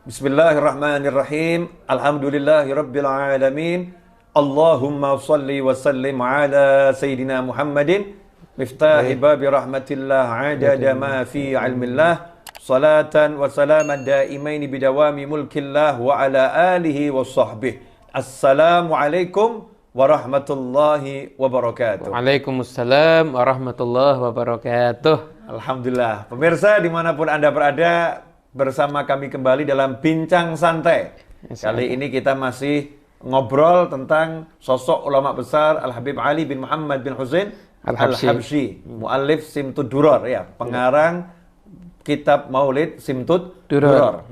Bismillahirrahmanirrahim. Alhamdulillahirabbil alamin. Allahumma shalli wa sallim ala sayyidina Muhammadin miftahi babi rahmatillah adada ma fi ilmillah. Salatan wa salaman daimaini bidawami mulkillah wa ala alihi wa sahbihi. Assalamualaikum warahmatullahi wabarakatuh. Waalaikumsalam warahmatullahi wabarakatuh. Alhamdulillah. Pemirsa dimanapun Anda berada, bersama kami kembali dalam Bincang Santai. Kali ini kita masih ngobrol tentang sosok ulama besar Al-Habib Ali bin Muhammad bin Husain Al-Habsyi, muallif Simtud Duror, ya, pengarang kitab Maulid Simtud Duror.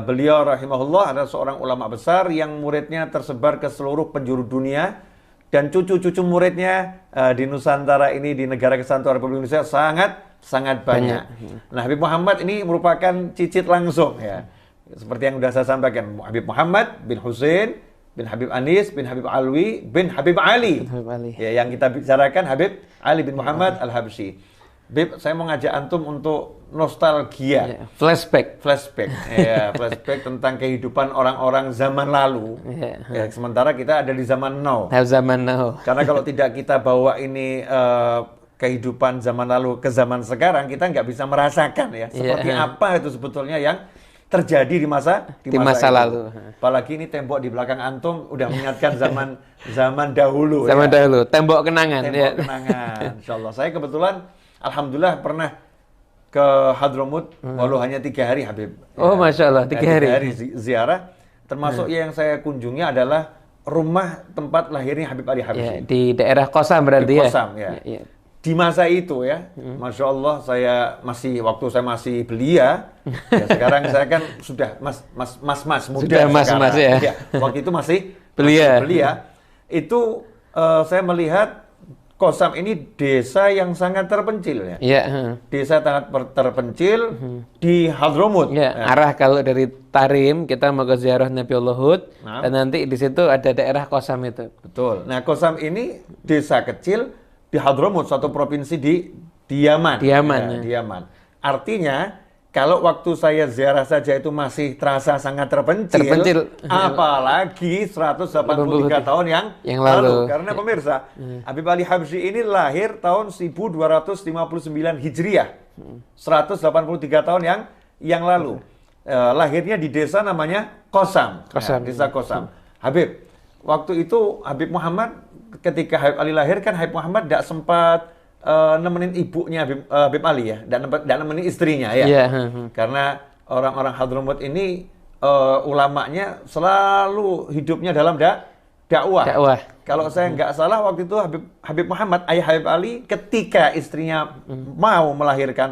Beliau rahimahullah adalah seorang ulama besar yang muridnya tersebar ke seluruh penjuru dunia, dan cucu-cucu muridnya di Nusantara ini, di negara kesatuan Republik Indonesia sangat banyak. Nah, Habib Muhammad ini merupakan cicit langsung, ya. Seperti yang sudah saya sampaikan, Habib Muhammad bin Husain bin Habib Anis bin Habib Alwi bin Habib Ali. Ya, yang kita bicarakan Habib Ali bin Muhammad Al-Habsyi. Habib, saya mau ngajak antum untuk nostalgia, flashback. Ya, flashback tentang kehidupan orang-orang zaman lalu. Ya, sementara kita ada di zaman now. Karena kalau tidak kita bawa ini kehidupan zaman lalu ke zaman sekarang, kita nggak bisa merasakan, ya, seperti apa itu sebetulnya yang terjadi di masa lalu. Apalagi ini tembok di belakang antum udah mengingatkan zaman dahulu. Dahulu, tembok kenangan. Kenangan. Insyaallah. Saya kebetulan alhamdulillah pernah ke Hadramut walau hanya 3 hari, Habib. Oh, Masya Allah, 3 hari. Ziarah. Termasuk yang saya kunjungi adalah rumah tempat lahirnya Habib Ali Habsyi. Di daerah Qasam berarti, ya? Qasam, ya. Di masa itu, ya, Masya Allah, waktu saya masih belia, ya, sekarang saya kan sudah mas muda. Sudah mas, ya. Waktu itu masih belia. Itu saya melihat Qasam ini desa yang sangat terpencil, ya. Desa sangat terpencil di Hadramut. Arah kalau dari Tarim kita mau ke ziarah Nabiullah Hud, dan nanti di situ ada daerah Qasam itu. Betul. Nah, Qasam ini desa kecil di Hadramut, suatu provinsi di Yaman. Yaman. Artinya, kalau waktu saya ziarah saja itu masih terasa sangat terpencil. Apalagi 183 tahun yang lalu. Karena pemirsa, Habib Ali Habsyi ini lahir tahun 1259 Hijriah. 183 tahun yang lalu. Lahirnya di desa namanya Qasam. Desa Qasam. Habib, waktu itu Habib Muhammad, ketika Habib Ali lahir kan Habib Muhammad tidak sempat nemenin ibunya Habib Ali, ya, dan nemenin istrinya, ya. Karena orang-orang Hadramut ini ulamanya selalu hidupnya dalam dakwah. Kalau saya nggak salah waktu itu Habib Muhammad, ayah Habib Ali, ketika istrinya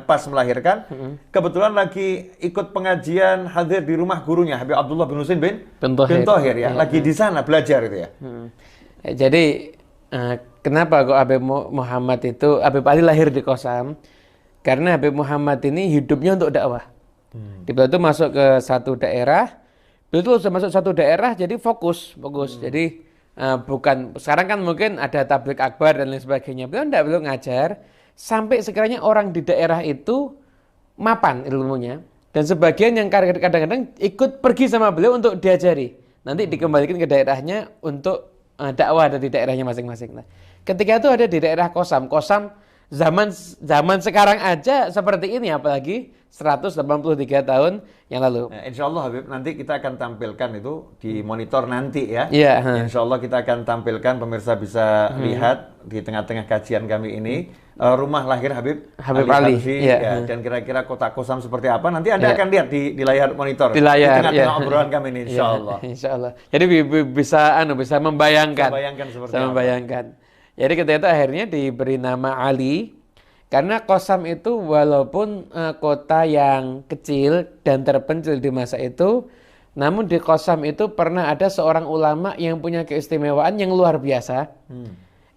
pas melahirkan, kebetulan lagi ikut pengajian, hadir di rumah gurunya Habib Abdullah bin Husain bin Thohir, ya. Lagi di sana belajar itu, ya. Jadi kenapa kok Habib Ali lahir di Qasam? Karena Habib Muhammad ini hidupnya untuk dakwah. Beliau itu masuk ke satu daerah. Beliau itu masuk satu daerah jadi fokus. Jadi bukan sekarang kan mungkin ada tabligh akbar dan lain sebagainya. Beliau ngajar sampai sekiranya orang di daerah itu mapan ilmunya, dan sebagian yang kadang-kadang ikut pergi sama beliau untuk diajari. Nanti dikembalikan ke daerahnya untuk dakwah ada di daerahnya masing-masing. Nah, ketika itu ada di daerah Qasam zaman sekarang aja seperti ini, apalagi 183 tahun yang lalu. Nah, insya Allah, Habib, nanti kita akan tampilkan itu di monitor nanti, ya. Insya Allah kita akan tampilkan, pemirsa bisa lihat di tengah-tengah kajian kami ini rumah lahir Habib Ali Habsyi, ya. Dan kira-kira kota Qasam seperti apa nanti Anda akan lihat di layar monitor, di tengah-tengah obrolan kami ini, insya Allah. Insya Allah. Jadi bisa membayangkan. Jadi ketika itu akhirnya diberi nama Ali, karena Qasam itu walaupun kota yang kecil dan terpencil di masa itu, namun di Qasam itu pernah ada seorang ulama yang punya keistimewaan yang luar biasa.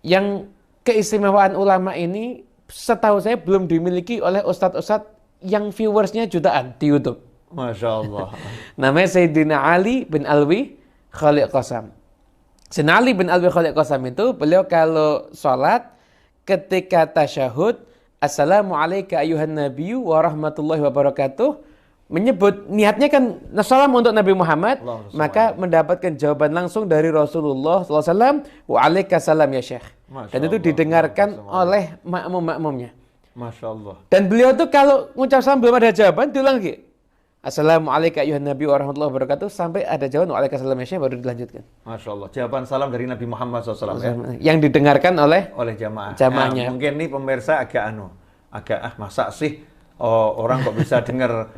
Yang keistimewaan ulama ini setahu saya belum dimiliki oleh ustadz-ustadz yang viewersnya jutaan di YouTube. Masya Allah. Namanya Sayyidina Ali bin Alwi Khaliq Qasam. Sayyidina Ali bin Alwi Khaliq Qasam itu, beliau kalau sholat ketika tasyahud, Assalamualaikum ayuhan nabiyyu wa rahmatullahi wabarakatuh, menyebut niatnya kan salam untuk Nabi Muhammad, maka mendapatkan jawaban langsung dari Rasulullah SAW, waalaikumsalam ya Syekh. Dan itu didengarkan oleh makmum-makmumnya. Masya Allah. Dan beliau tuh kalau ngucap salam belum ada jawaban, diulang lagi. Assalamualaikum ayuhan Nabi warahmatullahi wabarakatuh, sampai ada jawaban waalaikumsalam ya Syekh, baru dilanjutkan. Masya Allah. Jawaban salam dari Nabi Muhammad SAW ya. Yang didengarkan oleh jamaahnya. Mungkin nih pemirsa agak masa sih orang kok bisa dengar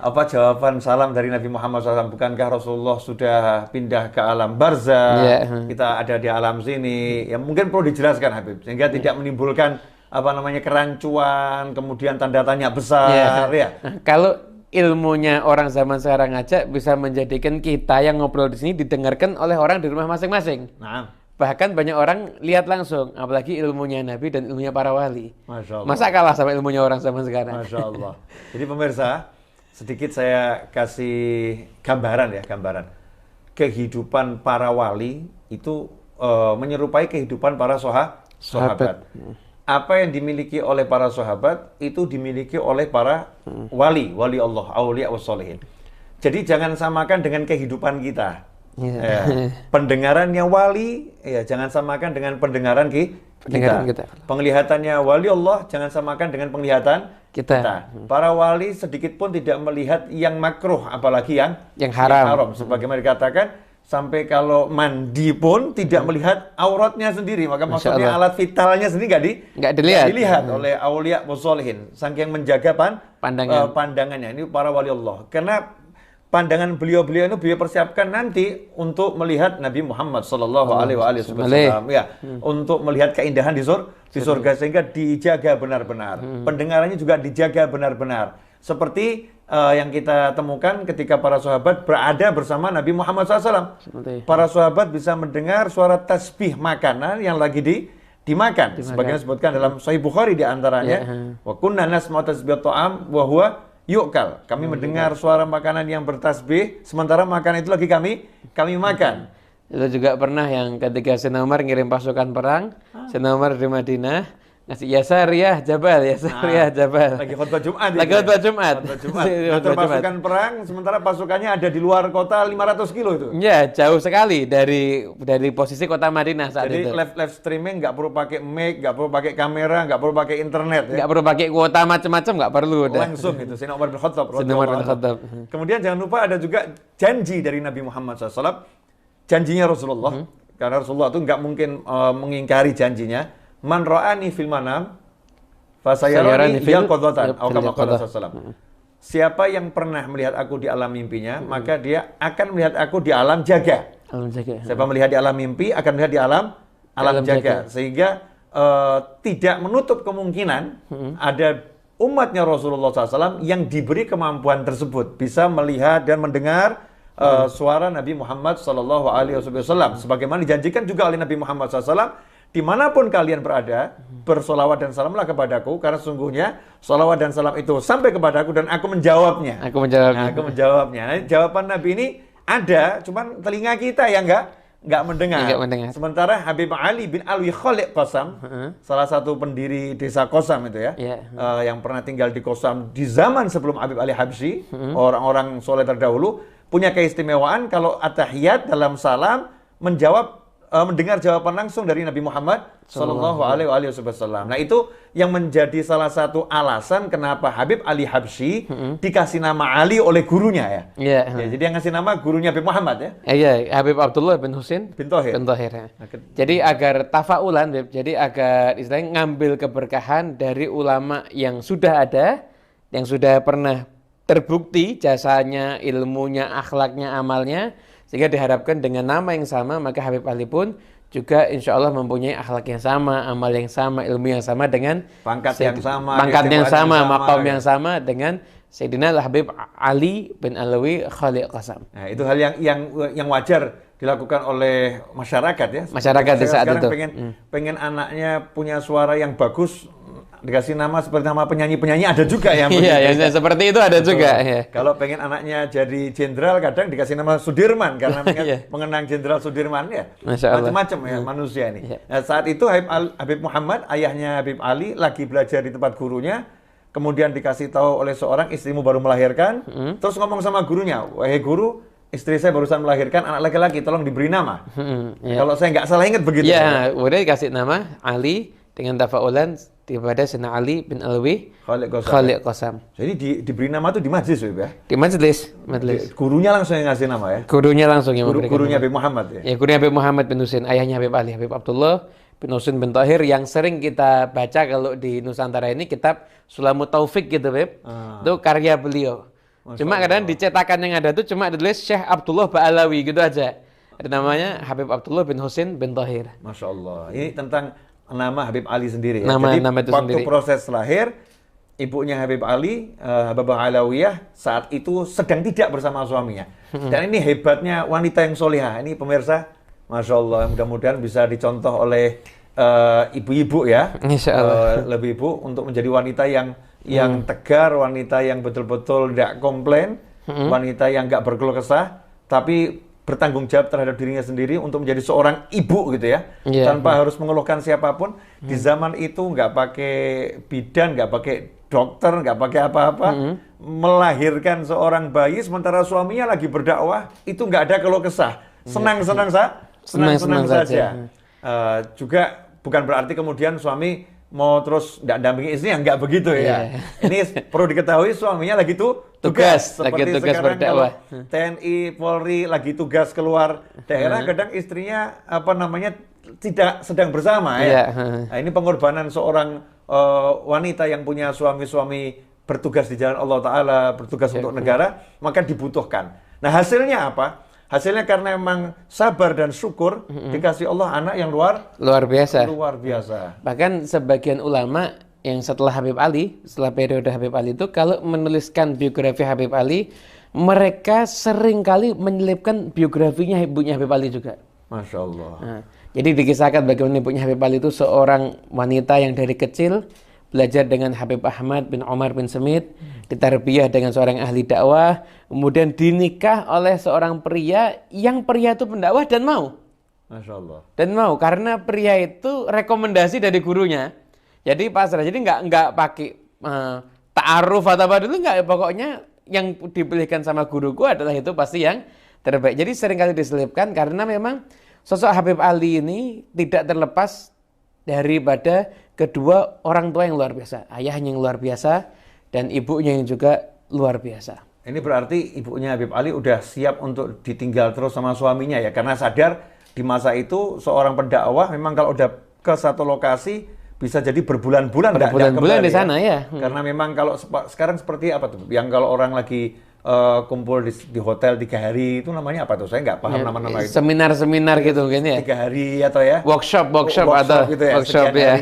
jawaban salam dari Nabi Muhammad SAW? Bukankah Rasulullah sudah pindah ke alam barzah? Kita ada di alam sini. Ya mungkin perlu dijelaskan Habib, sehingga tidak menimbulkan kerancuan, kemudian tanda tanya besar. Ya. Kalau ilmunya orang zaman sekarang aja bisa menjadikan kita yang ngobrol di sini didengarkan oleh orang di rumah masing-masing. Nah. Bahkan banyak orang lihat langsung, apalagi ilmunya Nabi dan ilmunya para wali. Masya Allah. Masa kalah sama ilmunya orang zaman sekarang? Masya Allah. Jadi pemirsa, sedikit saya kasih gambaran. Kehidupan para wali itu menyerupai kehidupan para sahabat. Apa yang dimiliki oleh para sahabat itu dimiliki oleh para wali Allah, auliya wassolihin. Jadi jangan samakan dengan kehidupan kita. Ya. Pendengarannya wali, ya jangan samakan dengan pendengaran kita. Penglihatannya wali Allah jangan samakan dengan penglihatan kita. Para wali sedikit pun tidak melihat yang makruh, apalagi yang haram. Sebagaimana dikatakan, sampai kalau mandi pun tidak melihat auratnya sendiri. Maka maksudnya alat vitalnya sendiri nggak dilihat oleh auliya wassolihin. Saking menjaga pandangannya. Ini para wali Allah. Karena pandangan beliau itu beliau persiapkan nanti untuk melihat Nabi Muhammad sallallahu alaihi wasallam ya, untuk melihat keindahan di surga, sehingga dijaga benar-benar. Pendengarannya juga dijaga benar-benar. Seperti yang kita temukan ketika para sahabat berada bersama Nabi Muhammad SAW. Para sahabat bisa mendengar suara tasbih makanan yang lagi dimakan. Sebagaimana disebutkan dalam Sahih Bukhari di antaranya, wa kunna nasma'u tasbih ta'am wa huwa yu'kal. Kami mendengar suara makanan yang bertasbih, sementara makanan itu lagi kami makan. Itu juga pernah yang ketika Sayyidina Umar ngirim pasukan perang, Sayyidina Umar di Madinah, ngasih Yasariyah Jabal. Lagi khutbah Jumat. Ngantar pasukan perang, sementara pasukannya ada di luar kota 500 kilo itu. Ya, jauh sekali dari posisi kota Madinah saat itu. Jadi live streaming nggak perlu pakai mic, nggak perlu pakai kamera, nggak perlu pakai internet. Nggak perlu pakai kuota macam-macam, nggak perlu. Langsung itu. Sayyidina Umar bin Khattab. Kemudian jangan lupa ada juga janji dari Nabi Muhammad SAW. Janjinya Rasulullah. Karena Rasulullah itu nggak mungkin mengingkari janjinya. Man ra'ani fil manam fasayarani yaqadzatan atau kama qala sallallahu. Siapa yang pernah melihat aku di alam mimpinya, maka dia akan melihat aku di alam jaga. Siapa melihat di alam mimpi akan melihat di alam jaga. Sehingga tidak menutup kemungkinan ada umatnya Rasulullah SAW yang diberi kemampuan tersebut, bisa melihat dan mendengar suara Nabi Muhammad SAW. Sebagaimana dijanjikan juga oleh Nabi Muhammad SAW, dimanapun kalian berada, bersolawat dan salamlah kepadaku, karena sungguhnya solawat dan salam itu sampai kepadaku dan aku menjawabnya. Aku menjawabnya. Nah, jawaban Nabi ini ada, cuman telinga kita yang nggak mendengar. Sementara Habib Ali bin Alwi Khalid Qasam, salah satu pendiri desa Qasam itu ya, yang pernah tinggal di Qasam di zaman sebelum Habib Ali Habsyi, orang-orang soleh terdahulu, punya keistimewaan kalau at-tahiyat dalam salam mendengar jawaban langsung dari Nabi Muhammad Sallallahu Alaihi Wasallam. Nah, itu yang menjadi salah satu alasan kenapa Habib Ali Habsyi dikasih nama Ali oleh gurunya ya. Jadi yang ngasih nama gurunya Habib Muhammad ya. Habib Abdullah bin Husain bin Thohir. Jadi agar tafaulan, jadi agar istilahnya ngambil keberkahan dari ulama yang sudah ada, yang sudah pernah terbukti jasanya, ilmunya, akhlaknya, amalnya. Sehingga diharapkan dengan nama yang sama, maka Habib Ali pun juga insya Allah mempunyai akhlak yang sama, amal yang sama, ilmu yang sama dengan pangkat yang sama, maqam yang sama dengan Sayyidina Habib Ali bin Alwi Khalid Qasam. Nah, itu hal yang wajar dilakukan oleh masyarakat ya. Masyarakat di saat itu. Pengen anaknya punya suara yang bagus, dikasih nama seperti nama penyanyi-penyanyi ada juga yang seperti itu ada juga. Kalau pengen anaknya jadi jenderal, kadang dikasih nama Sudirman karena mengenang Jenderal Sudirman ya. Macam-macam ya manusia ini. Nah, saat itu Habib Muhammad, ayahnya Habib Ali, lagi belajar di tempat gurunya. kemudian dikasih tahu oleh seorang istrimu baru melahirkan, terus ngomong sama gurunya, wahai guru, istri saya barusan melahirkan anak laki-laki, tolong diberi nama. Kalau saya nggak salah ingat begitu. Ya, udah dikasih nama Ali dengan tafaulan kepada Sayyidina Ali bin Alwi Khaliq Qasam. Jadi diberi nama tuh di majlis ya? Di majlis. Gurunya langsung yang ngasih nama ya? Gurunya langsung yang memberikan gurunya nama. Habib Muhammad ya? Ya, gurunya Habib Muhammad bin Husain, ayahnya Habib Ali, Habib Abdullah bin Husain bin Tahir yang sering kita baca kalau di Nusantara ini kitab Sulamut Taufik gitu, Beb. Itu karya beliau. Cuma kadang dicetakan yang ada tuh cuma ditulis Syekh Abdullah Ba'alawi gitu aja. Ada namanya Habib Abdullah bin Husain bin Tahir. Masya Allah. Ini tentang nama Habib Ali sendiri ya. Nama waktu itu sendiri. Proses lahir, ibunya Habib Ali, Habibah Alawiyah, saat itu sedang tidak bersama suaminya. Dan ini hebatnya wanita yang solihah. Ini pemirsa, Masya Allah, mudah-mudahan bisa dicontoh oleh ibu-ibu ya. Insya Allah. Lebih ibu untuk menjadi wanita yang tegar, wanita yang betul-betul tidak komplain, wanita yang nggak berkeluh kesah, tapi bertanggung jawab terhadap dirinya sendiri untuk menjadi seorang ibu gitu ya, tanpa harus mengeluhkan siapapun. Di zaman itu nggak pakai bidan, nggak pakai dokter, nggak pakai apa-apa, melahirkan seorang bayi sementara suaminya lagi berdakwah, itu nggak ada keluh kesah, senang-senang saja. Juga bukan berarti kemudian suami mau terus nggak dampingi istrinya, nggak begitu ya. Ini perlu diketahui suaminya lagi tugas seperti sekarang berdakwah. TNI, Polri lagi tugas keluar daerah, kadang istrinya tidak sedang bersama ya. Nah, ini pengorbanan seorang wanita yang punya suami-suami bertugas di jalan Allah Ta'ala, bertugas untuk negara, maka dibutuhkan. Nah hasilnya apa? Hasilnya karena memang sabar dan syukur dikasih Allah anak yang luar biasa. Bahkan sebagian ulama yang setelah Habib Ali, setelah periode Habib Ali itu, kalau menuliskan biografi Habib Ali, mereka seringkali menyelipkan biografinya ibunya Habib Ali juga. Masya Allah. Nah, jadi dikisahkan bagaimana ibunya Habib Ali itu seorang wanita yang dari kecil belajar dengan Habib Ahmad bin Umar bin Semit, ditarbiyah dengan seorang ahli dakwah, kemudian dinikah oleh seorang pria yang pria itu pendakwah dan mau. Masya Allah. Dan mau, karena pria itu rekomendasi dari gurunya. Jadi pasrah, jadi nggak pakai ta'aruf atau apa dulu, nggak. Pokoknya yang dipilihkan sama guruku adalah itu pasti yang terbaik. Jadi seringkali diselipkan karena memang sosok Habib Ali ini tidak terlepas daripada kedua orang tua yang luar biasa, ayahnya yang luar biasa dan ibunya yang juga luar biasa. Ini berarti ibunya Habib Ali udah siap untuk ditinggal terus sama suaminya ya, karena sadar di masa itu seorang pendakwah memang kalau udah ke satu lokasi bisa jadi berbulan-bulan di sana ya. Karena memang kalau sekarang seperti apa tuh? Yang kalau orang lagi kumpul di hotel 3 hari itu namanya apa tuh? Saya nggak paham nama-nama itu. Seminar gitu mungkin ya. 3 hari atau ya? Workshop atau gitu ya. Workshop ya.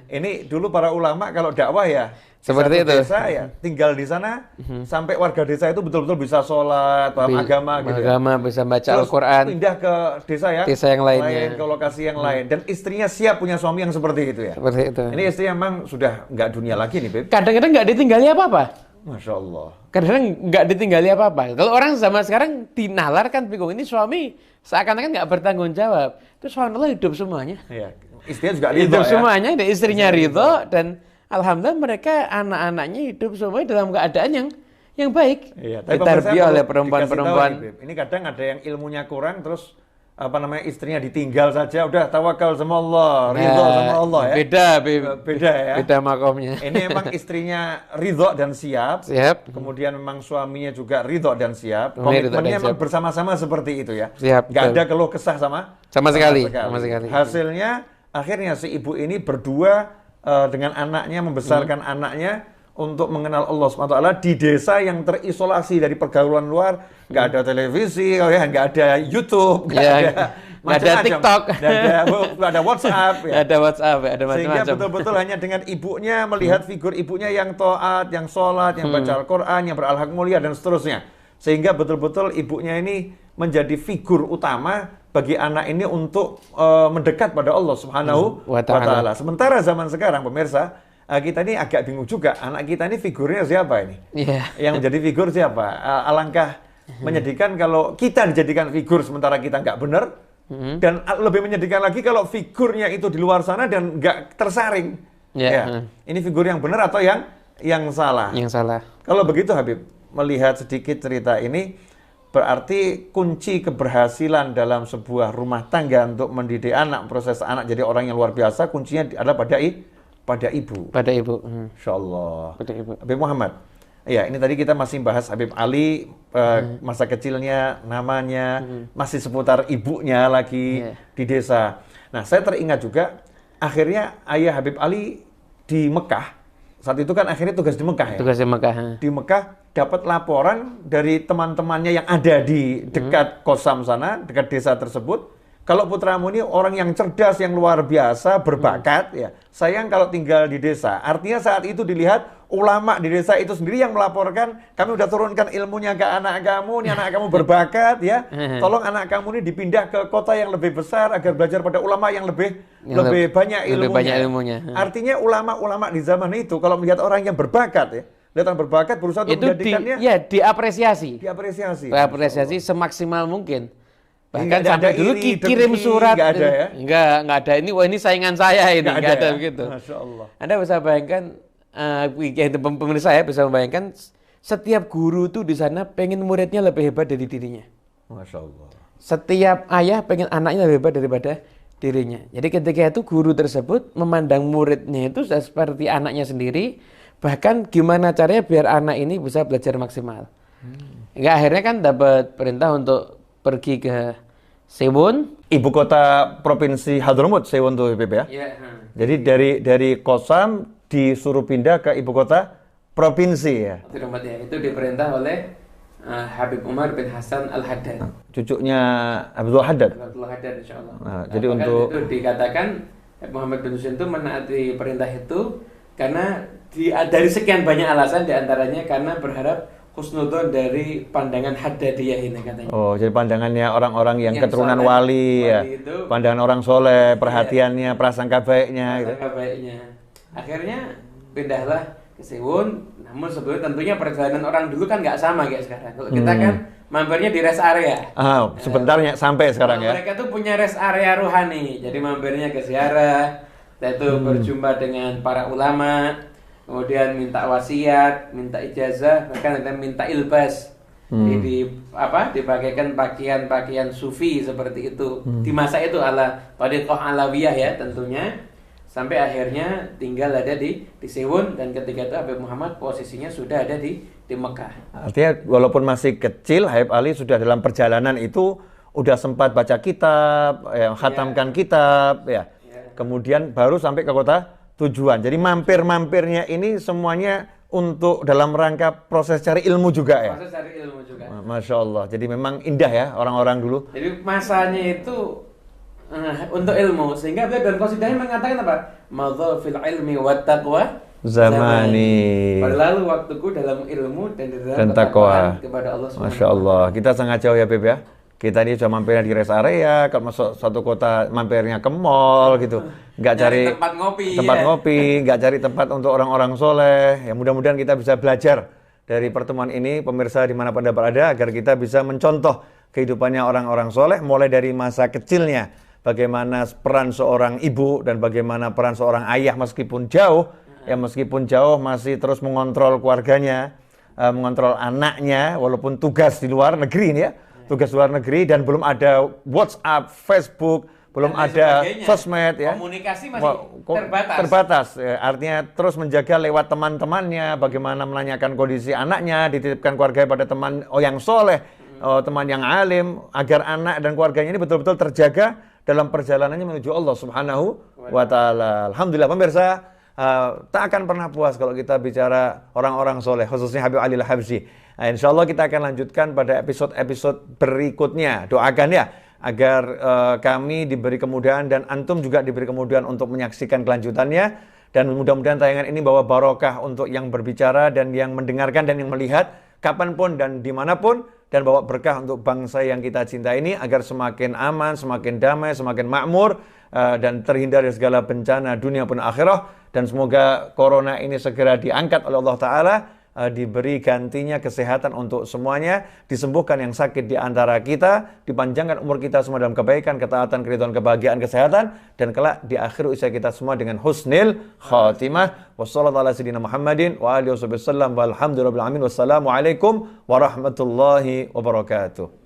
Ini dulu para ulama kalau dakwah ya seperti itu. Desa ya, tinggal di sana sampai warga desa itu betul-betul bisa sholat, paham agama gitu ya. Bisa baca Al-Quran. Pindah ke desa yang lainnya. Ke lokasi yang lain. Dan istrinya siap punya suami yang seperti itu ya. Seperti itu. Ini istri memang sudah nggak dunia lagi nih, Beb. Kadang-kadang nggak ditinggali apa-apa. Masya Allah. Kadang-kadang nggak ditinggali apa-apa. Kalau orang zaman sekarang dinalar kan bingung. Ini suami seakan-akan nggak bertanggung jawab. Terus subhanallah hidup semuanya. Iya. Istrinya juga ridho hidup ya. Semuanya, istrinya ridho dan alhamdulillah mereka anak-anaknya hidup semuanya dalam keadaan yang baik. Iya, ditarbiyah oleh perempuan-perempuan. Ini kadang ada yang ilmunya kurang terus istrinya ditinggal saja, udah tawakal sama Allah, ridho sama Allah ya. Beda ya. Beda makomnya. Ini memang istrinya ridho dan siap. Kemudian memang suaminya juga ridho dan siap. Komitmennya memang bersama-sama seperti itu ya. Nggak ada keluh kesah sama sekali. Hasilnya akhirnya si ibu ini berdua dengan anaknya, membesarkan anaknya untuk mengenal Allah SWT di desa yang terisolasi dari pergaulan luar. Nggak ada televisi, nggak ada YouTube, nggak ada TikTok, nggak ada WhatsApp. Ada WhatsApp, ada macam-macam. Sehingga betul-betul hanya dengan ibunya, melihat figur ibunya yang taat, yang sholat, yang baca Al-Quran, yang berakhlak mulia, dan seterusnya. Sehingga betul-betul ibunya ini menjadi figur utama bagi anak ini untuk mendekat pada Allah Subhanahu wa Ta'ala. Sementara zaman sekarang, pemirsa, kita ini agak bingung juga. Anak kita ini figurnya siapa ini? Yang menjadi figur siapa? Alangkah menyedihkan kalau kita dijadikan figur sementara kita nggak benar. Dan lebih menyedihkan lagi kalau figurnya itu di luar sana dan nggak tersaring. Ini figur yang benar atau yang yang salah. Yang salah. Kalau begitu Habib, melihat sedikit cerita ini, berarti kunci keberhasilan dalam sebuah rumah tangga untuk mendidik anak, proses anak jadi orang yang luar biasa, kuncinya adalah pada ibu. Pada ibu. Insyaallah. Pada ibu. Habib Muhammad. Ya, ini tadi kita masih bahas Habib Ali, masa kecilnya, namanya, masih seputar ibunya lagi di desa. Nah, saya teringat juga, akhirnya ayah Habib Ali di Mekah, saat itu kan akhirnya tugas di Mekah ya? Tugas di Mekah. Di Mekah dapat laporan dari teman-temannya yang ada di dekat Kosam sana, dekat desa tersebut. Kalau putramu ini orang yang cerdas, yang luar biasa, berbakat, ya. Sayang kalau tinggal di desa. Artinya saat itu dilihat ulama di desa itu sendiri yang melaporkan, kami udah turunkan ilmunya ke anak kamu, ini anak kamu berbakat, ya. Tolong anak kamu ini dipindah ke kota yang lebih besar agar belajar pada ulama yang lebih banyak ilmunya. Artinya ulama-ulama di zaman itu kalau melihat orang yang berbakat, ya, kelihatan berbakat, berusaha untuk menjadikannya diapresiasi semaksimal mungkin. Bahkan sampai dulu kirim surat, nggak ada ya? Nggak ada. Ini saingan saya ini, nggak ada ya? begitu. Masya Allah. Anda bisa bayangkan, pemirsa saya bisa membayangkan setiap guru tuh di sana pengen muridnya lebih hebat dari dirinya. Masya Allah. Setiap ayah pengen anaknya lebih hebat daripada dirinya. Jadi ketika itu guru tersebut memandang muridnya itu seperti anaknya sendiri, bahkan gimana caranya biar anak ini bisa belajar maksimal. Hingga akhirnya kan dapat perintah untuk pergi ke Sewon, ibu kota provinsi Hadramut, Sewon tuh Habib ya. Jadi dari Kosam disuruh pindah ke ibu kota provinsi ya. Itu diperintah oleh Habib Umar bin Hasan Al-Haddad. Cucunya Abdul Haddad. Abdul Haddad insyaallah. Nah, jadi untuk itu dikatakan Muhammad bin Husain itu menaati perintah itu karena dari sekian banyak alasan, diantaranya karena berharap husnudon dari pandangan Haddadiyah ini katanya. Oh, jadi pandangannya orang-orang yang keturunan wali ya. Itu, pandangan orang soleh, perhatiannya, prasangka baiknya. Akhirnya pindahlah ke Sewon. Namun sebelumnya tentunya perjalanan orang dulu kan nggak sama kayak sekarang. Kalau kita kan mampirnya di rest area. Sebentarnya sampai sekarang ya. Mereka tuh punya rest area rohani. Jadi mampirnya ke ziarah, yaitu berjumpa dengan para ulama, kemudian minta wasiat, minta ijazah, bahkan ada minta ilbas. Dipakaikan pakaian sufi seperti itu. Di masa itu ala Thariqah Alawiyah ya tentunya. Sampai akhirnya tinggal ada di Sewon, dan ketika itu Habib Muhammad posisinya sudah ada di Mekah. Artinya walaupun masih kecil, Habib Ali sudah dalam perjalanan itu udah sempat baca kitab, khatamkan kitab ya. Kemudian baru sampai ke kota tujuan. Jadi mampir-mampirnya ini semuanya untuk dalam rangka proses cari ilmu juga ya? Proses cari ilmu juga. Masya Allah. Jadi memang indah ya orang-orang dulu. Jadi masanya itu untuk ilmu. Sehingga beliau dalam qasidahnya mengatakan apa? Madha fil ilmi wa taqwa zamani. Berlalu waktuku dalam ilmu dan dalam taqwa kepada Allah SWT. Masya Allah. Kita sangat jauh ya Beb ya. Kita ini cuma mampirnya di rest area, kalau masuk satu kota mampirnya ke mall gitu, nggak cari tempat ngopi, nggak cari tempat untuk orang-orang soleh. Ya mudah-mudahan kita bisa belajar dari pertemuan ini, pemirsa dimanapun Anda berada, agar kita bisa mencontoh kehidupannya orang-orang soleh, mulai dari masa kecilnya, bagaimana peran seorang ibu dan bagaimana peran seorang ayah meskipun jauh masih terus mengontrol keluarganya, mengontrol anaknya, walaupun tugas di luar negeri ini ya. Tugas luar negeri dan belum ada WhatsApp, Facebook, belum ada sosmed ya. Komunikasi masih terbatas. Artinya terus menjaga lewat teman-temannya, bagaimana menanyakan kondisi anaknya, dititipkan keluarga pada teman yang soleh, teman yang alim, agar anak dan keluarganya ini betul-betul terjaga dalam perjalanannya menuju Allah Subhanahu wa Ta'ala. Alhamdulillah pemirsa, tak akan pernah puas kalau kita bicara orang-orang soleh, khususnya Habib Ali Al-Habsyi. Nah, insya Allah kita akan lanjutkan pada episode-episode berikutnya. Doakan ya agar kami diberi kemudahan dan antum juga diberi kemudahan untuk menyaksikan kelanjutannya, dan mudah-mudahan tayangan ini bawa barokah untuk yang berbicara dan yang mendengarkan dan yang melihat kapanpun dan dimanapun, dan bawa berkah untuk bangsa yang kita cinta ini agar semakin aman, semakin damai, semakin makmur, dan terhindar dari segala bencana dunia pun akhirah, dan semoga corona ini segera diangkat oleh Allah Ta'ala diberi gantinya kesehatan untuk semuanya, disembuhkan yang sakit di antara kita, dipanjangkan umur kita semua dalam kebaikan, ketaatan, keridhaan, kebahagiaan, kesehatan, dan kelak di akhir usia kita semua dengan husnil khatimah. Wassallallahu ala sayyidina Muhammadin wa alihi wasallam walhamdulillahi rabbil alamin. Wassalamualaikum warahmatullahi wabarakatuh.